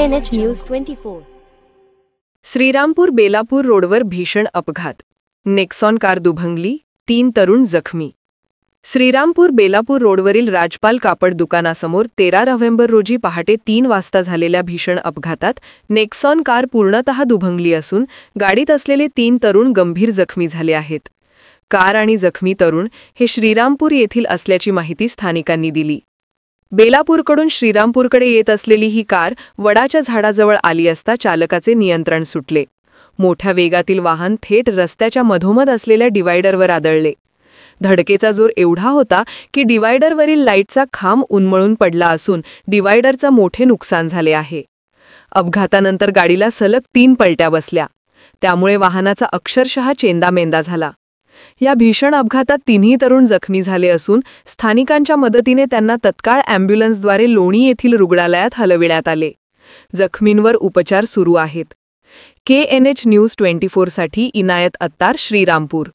KNH news 24. Shrirampur Belapur रोडवर भीषण अपघात. नेक्सॉन कार दुभंगली, 3 तरुण जखमी. श्रीरामपूर बेलापूर रोडवरील राजपाल कापड दुकानासमोर 13 नोव्हेंबर रोजी पहाटे 3 वाजता झालेल्या भीषण अपघातात नेक्सॉन कार पूर्णतः दुभंगली असून गाडीत असलेले 3 तरुण गंभीर जखमी झाले आहेत. कार आणि जखमी तरुण हे श्रीरामपूर येथील असल्याची माहिती स्थानिकांनी दिली. बेलापूरकडून श्रीरामपूरकडे येत असलेली ही कार वडाच्या झाडाजवळ आली असता चालकाचे नियंत्रण सुटले. मोठ्या वेगातील वाहन थेट रस्त्याच्या मधोमध असलेल्या डिवायडरवर आदळले. धडकेचा जोर एवढा होता की डिवायडरवरील लाईटचा खांब उन्मळून पडला असून डिवायडरचा मोठे नुकसान झाले आहे. अपघातानंतर गाडीला सलग 3 पलट्या बसल्या. त्यामुळे वाहनाचा अक्षरशः चेंदामेंदा झाला. या भीषण अपघातात 3ही तरुण जखमी झाले असून स्थानिकांच्या मदतीने त्यांना तत्काळ ॲम्ब्युलन्सद्वारे लोणी येथील रुग्णालयात हलविण्यात आले. जखमींवर उपचार सुरू आहेत. KNH न्यूज 24 साठी इनायत अत्तार, श्रीरामपूर.